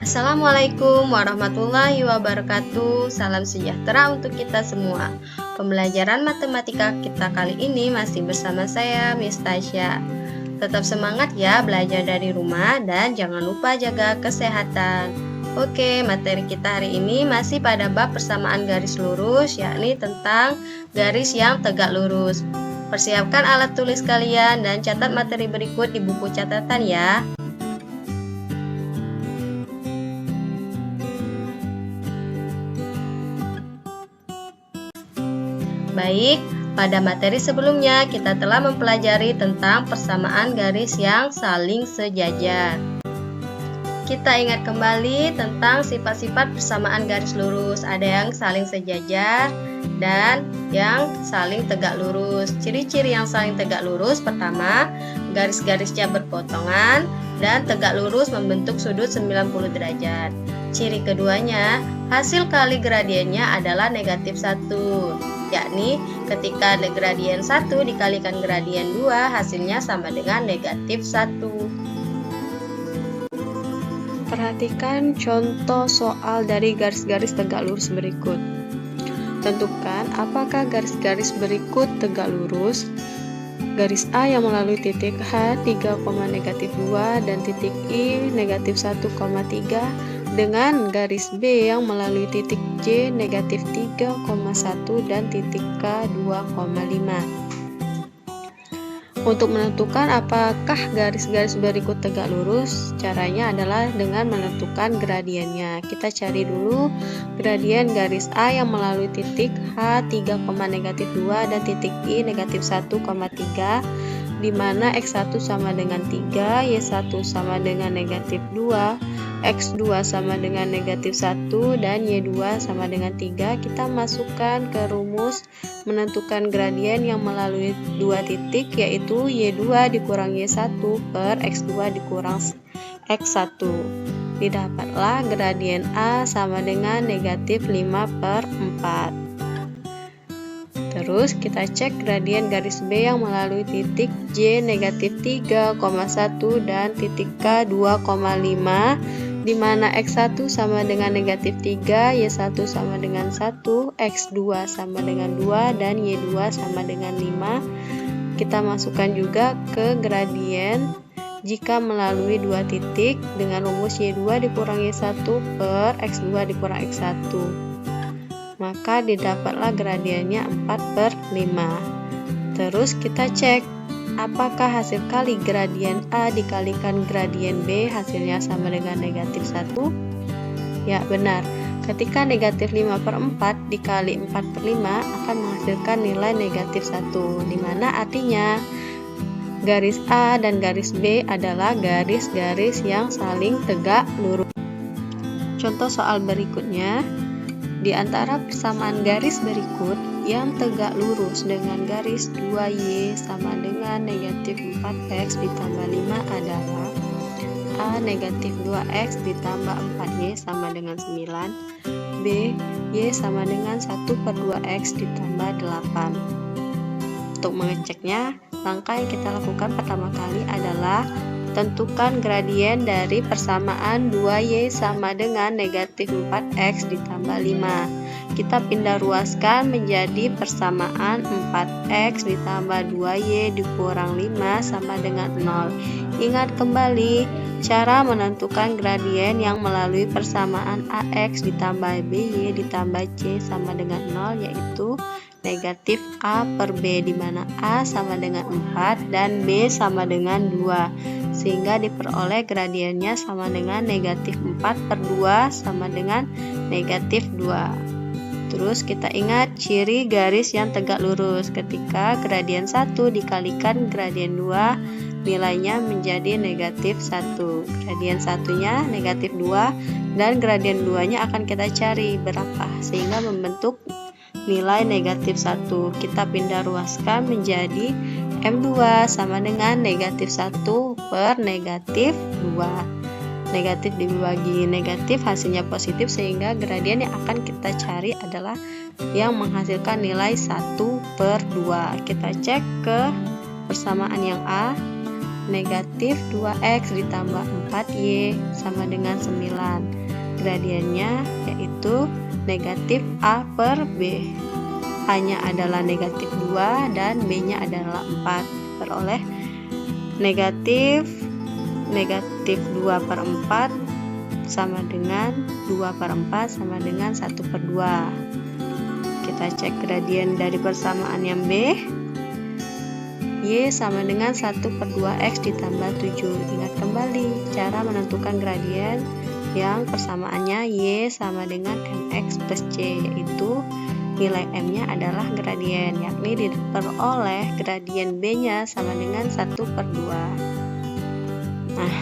Assalamualaikum warahmatullahi wabarakatuh. Salam sejahtera untuk kita semua. Pembelajaran matematika kita kali ini masih bersama saya, Miss Tasya. Tetap semangat ya belajar dari rumah dan jangan lupa jaga kesehatan. Oke, materi kita hari ini masih pada bab persamaan garis lurus, yakni tentang garis yang tegak lurus. Persiapkan alat tulis kalian dan catat materi berikut di buku catatan ya. Baik, pada materi sebelumnya kita telah mempelajari tentang persamaan garis yang saling sejajar. Kita ingat kembali tentang sifat-sifat persamaan garis lurus. Ada yang saling sejajar dan yang saling tegak lurus. Ciri-ciri yang saling tegak lurus: pertama, garis-garisnya berpotongan dan tegak lurus membentuk sudut 90 derajat. Ciri keduanya, hasil kali gradiennya adalah negatif 1, yakni ketika gradien 1 dikalikan gradien 2 hasilnya sama dengan negatif 1. Perhatikan contoh soal dari garis-garis tegak lurus berikut. Tentukan apakah garis-garis berikut tegak lurus. Garis A yang melalui titik H 3,-2 dan titik I negatif 1,3 dengan garis B yang melalui titik J negatif 3,1 dan titik K 2,5. Untuk menentukan apakah garis-garis berikut tegak lurus, caranya adalah dengan menentukan gradiennya. Kita cari dulu gradien garis A yang melalui titik H 3,-2 dan titik I negatif 1,3, di mana X1 sama dengan 3, Y1 sama dengan negatif 2, X2 sama dengan negatif 1, dan Y2 sama dengan 3. Kita masukkan ke rumus menentukan gradien yang melalui dua titik, yaitu Y2 dikurang Y1 per X2 dikurang X1. Didapatlah gradien A sama dengan negatif 5/4. Terus kita cek gradien garis B yang melalui titik J negatif 3,1 dan titik K 2,5, di mana X1 sama dengan negatif 3, Y1 sama dengan 1, X2 sama dengan 2, dan Y2 sama dengan 5. Kita masukkan juga ke gradien jika melalui dua titik dengan rumus Y2 dikurang Y1 per X2 dikurang X1. Maka didapatlah gradiennya 4/5. Terus kita cek apakah hasil kali gradien A dikalikan gradien B hasilnya sama dengan negatif 1? Ya, benar. Ketika negatif 5/4 dikali 4/5 akan menghasilkan nilai negatif 1, dimana artinya garis A dan garis B adalah garis-garis yang saling tegak lurus. Contoh soal berikutnya, di antara persamaan garis berikut yang tegak lurus dengan garis 2Y sama dengan negatif 4X ditambah 5 adalah A negatif 2X ditambah 4Y sama dengan 9, B Y sama dengan 1/2X ditambah 8. Untuk mengeceknya, langkah yang kita lakukan pertama kali adalah tentukan gradien dari persamaan 2Y sama dengan negatif 4X ditambah 5. Kita pindah ruaskan menjadi persamaan 4X ditambah 2Y dikurang 5 sama dengan 0. Ingat kembali cara menentukan gradien yang melalui persamaan AX ditambah BY ditambah C sama dengan 0, yaitu negatif A per B, di mana A sama dengan 4 dan B sama dengan 2, sehingga diperoleh gradiennya sama dengan negatif 4/2 sama dengan negatif 2. Terus kita ingat ciri garis yang tegak lurus. Ketika gradien 1 dikalikan gradien 2, nilainya menjadi negatif 1. Gradien 1-nya negatif 2 dan gradien 2-nya akan kita cari berapa sehingga membentuk nilai negatif 1. Kita pindah ruaskan menjadi M2 sama dengan negatif 1 per negatif 2. Negatif dibagi negatif hasilnya positif, sehingga gradien yang akan kita cari adalah yang menghasilkan nilai 1/2. Kita cek ke persamaan yang A. Negatif 2X ditambah 4Y sama dengan 9. gradiennya, yaitu negatif A per B. A-nya adalah negatif 2 dan B-nya adalah 4. Peroleh negatif 2 per 4 sama dengan 2 per 4 sama dengan 1 per 2. Kita cek gradien dari persamaan yang B. Y sama dengan 1 per 2X ditambah 7. Ingat kembali cara menentukan gradien yang persamaannya Y sama dengan MX plus C, yaitu nilai M-nya adalah gradien, yakni diperoleh gradien B-nya sama dengan 1 per 2. Nah,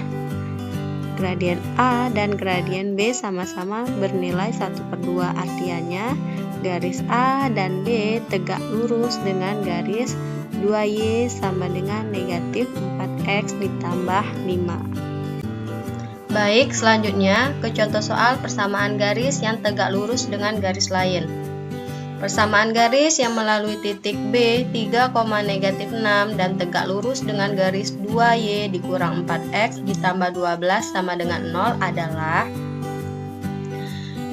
gradien A dan gradien B sama-sama bernilai 1 per 2, artinya garis A dan B tegak lurus dengan garis 2Y sama dengan negatif 4X ditambah 5. Baik, selanjutnya ke contoh soal persamaan garis yang tegak lurus dengan garis lain. Persamaan garis yang melalui titik B 3, negatif 6 dan tegak lurus dengan garis 2Y dikurang 4X ditambah 12 sama dengan 0 adalah.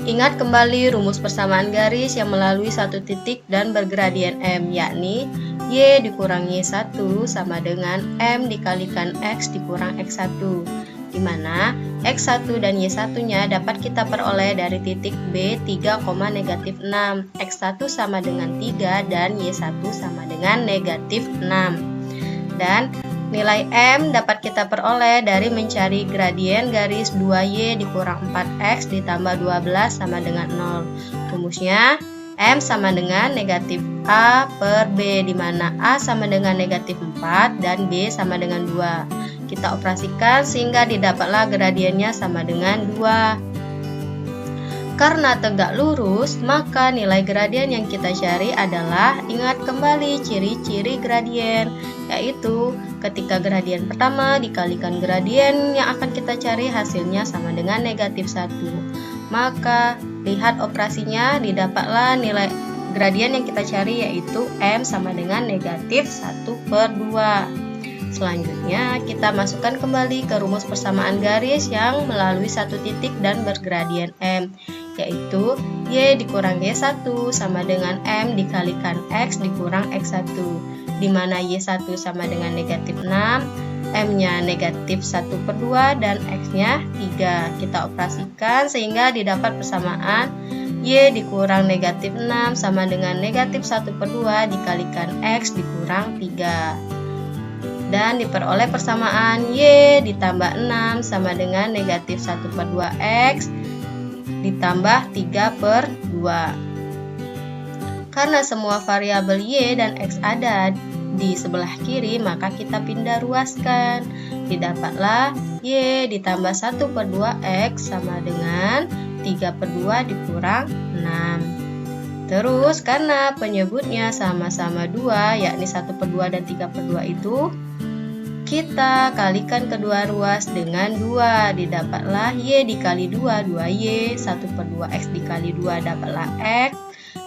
Ingat kembali rumus persamaan garis yang melalui satu titik dan bergradien M, yakni Y dikurang Y1 sama dengan M dikalikan X dikurang X1, di mana X1 dan Y1 nya dapat kita peroleh dari titik B 3, negatif 6. X1 sama dengan 3 dan Y1 sama dengan negatif 6. Dan nilai M dapat kita peroleh dari mencari gradien garis 2Y dikurang 4X ditambah 12 sama dengan 0. Rumusnya M sama dengan negatif A per B, di mana A sama dengan negatif 4 dan B sama dengan 2. Kita operasikan sehingga didapatlah gradiennya sama dengan 2. Karena tegak lurus, maka nilai gradien yang kita cari adalah, ingat kembali ciri-ciri gradien, yaitu ketika gradien pertama dikalikan gradien yang akan kita cari hasilnya sama dengan negatif 1. Maka lihat operasinya, didapatlah nilai gradien yang kita cari, yaitu M sama dengan negatif 1 per 2. Selanjutnya, kita masukkan kembali ke rumus persamaan garis yang melalui satu titik dan bergradien M, yaitu Y dikurang Y1 sama dengan M dikalikan X dikurang X1, di mana Y1 sama dengan negatif 6, M-nya negatif 1 per 2, dan X-nya 3. Kita operasikan sehingga didapat persamaan Y dikurang negatif 6 sama dengan negatif 1 per 2 dikalikan X dikurang 3. Dan diperoleh persamaan Y ditambah 6 sama dengan negatif 1 per 2X ditambah 3 per 2. Karena semua variabel Y dan X ada di sebelah kiri, maka kita pindah ruaskan. Didapatlah Y ditambah 1 per 2X sama dengan 3 per 2 dikurang 6. Terus karena penyebutnya sama-sama 2, yakni 1 per 2 dan 3 per 2 itu, kita kalikan kedua ruas dengan 2, didapatlah Y dikali 2, 2Y, 1 per 2X dikali 2 dapatlah X,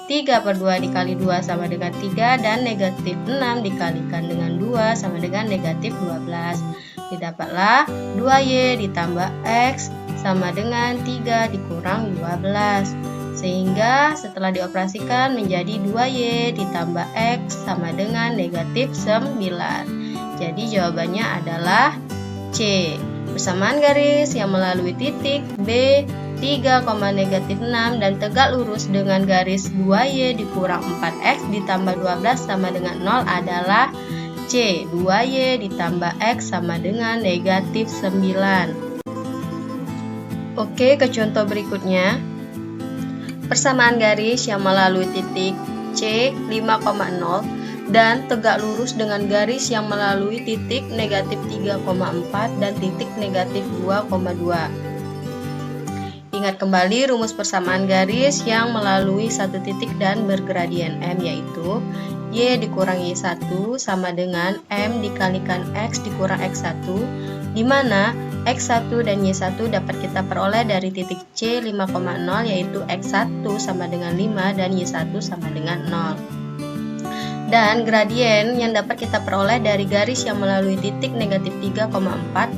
3 per 2 dikali 2 sama dengan 3, dan negatif 6 dikalikan dengan 2 sama dengan negatif 12. Didapatlah 2Y ditambah X sama dengan 3 dikurang 12. Sehingga setelah dioperasikan menjadi 2Y ditambah X sama dengan negatif 9. Jadi jawabannya adalah C. Persamaan garis yang melalui titik B 3, negatif 6 dan tegak lurus dengan garis 2Y dikurang 4X ditambah 12 sama dengan 0 adalah C. 2Y ditambah X sama dengan negatif 9. Oke, ke contoh berikutnya. Persamaan garis yang melalui titik C 5,0 dan tegak lurus dengan garis yang melalui titik negatif 3,4 dan titik negatif 2,2. Ingat kembali rumus persamaan garis yang melalui satu titik dan bergradien M, yaitu Y dikurang Y1 sama dengan M dikalikan X dikurang X1, di mana X1 dan Y1 dapat kita peroleh dari titik C 5,0, yaitu X1 sama dengan 5 dan Y1 sama dengan 0. Dan gradien yang dapat kita peroleh dari garis yang melalui titik negatif 3,4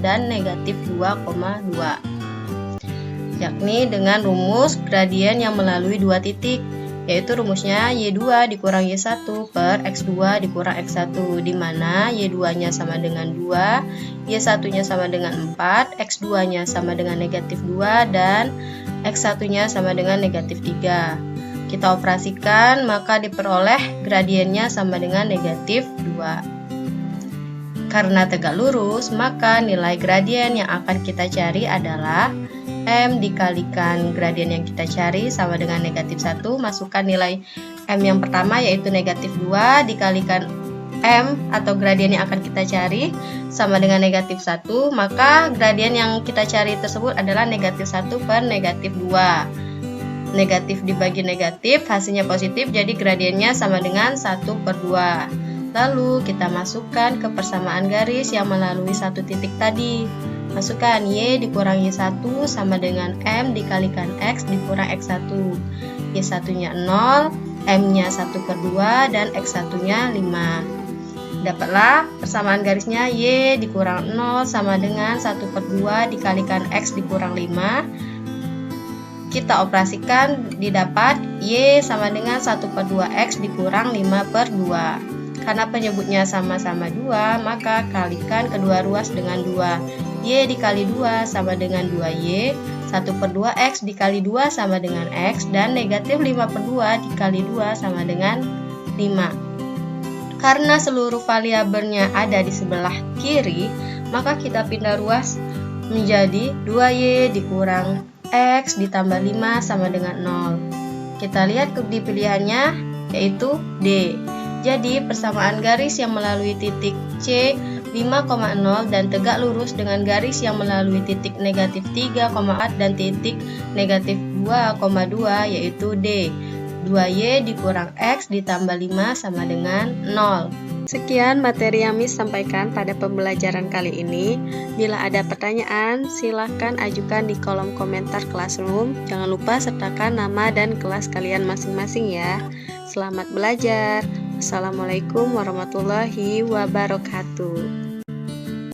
dan negatif 2,2. yakni dengan rumus gradien yang melalui dua titik, yaitu rumusnya Y2 dikurang Y1 per X2 dikurang X1, di mana Y2-nya sama dengan 2, Y1-nya sama dengan 4, X2-nya sama dengan negatif 2, dan X1-nya sama dengan negatif 3. Kita operasikan, maka diperoleh gradiennya sama dengan negatif 2. Karena tegak lurus, maka nilai gradien yang akan kita cari adalah M dikalikan gradien yang kita cari sama dengan negatif 1. Masukkan nilai M yang pertama yaitu negatif 2 dikalikan M atau gradien yang akan kita cari sama dengan negatif 1. Maka gradien yang kita cari tersebut adalah negatif 1 per negatif 2. Negatif dibagi negatif, hasilnya positif, jadi gradiennya sama dengan 1 per 2. Lalu kita masukkan ke persamaan garis yang melalui satu titik tadi. Masukkan Y dikurang Y1 sama dengan M dikalikan X dikurang X1. Y1-nya 0, M-nya 1 per 2, dan X1-nya 5. Dapatlah persamaan garisnya Y dikurang 0 sama dengan 1 per 2 dikalikan X dikurang 5. Kita operasikan, didapat Y sama dengan 1 per 2X dikurang 5 per 2. Karena penyebutnya sama-sama 2, maka kalikan kedua ruas dengan 2. Y dikali 2 sama dengan 2Y, 1 per 2X dikali 2 sama dengan X, dan negatif 5 per 2 dikali 2 sama dengan 5. Karena seluruh variabelnya ada di sebelah kiri, maka kita pindah ruas menjadi 2Y dikurang X ditambah 5 sama dengan 0. Kita lihat di pilihannya, yaitu D. Jadi persamaan garis yang melalui titik C 5,0 dan tegak lurus dengan garis yang melalui titik negatif 3,4 dan titik negatif 2,2 yaitu D. 2Y dikurang X ditambah 5 sama dengan 0. Sekian materi yang Miss sampaikan pada pembelajaran kali ini. Bila ada pertanyaan, silahkan ajukan di kolom komentar Classroom. Jangan lupa sertakan nama dan kelas kalian masing-masing ya. Selamat belajar. Assalamualaikum warahmatullahi wabarakatuh.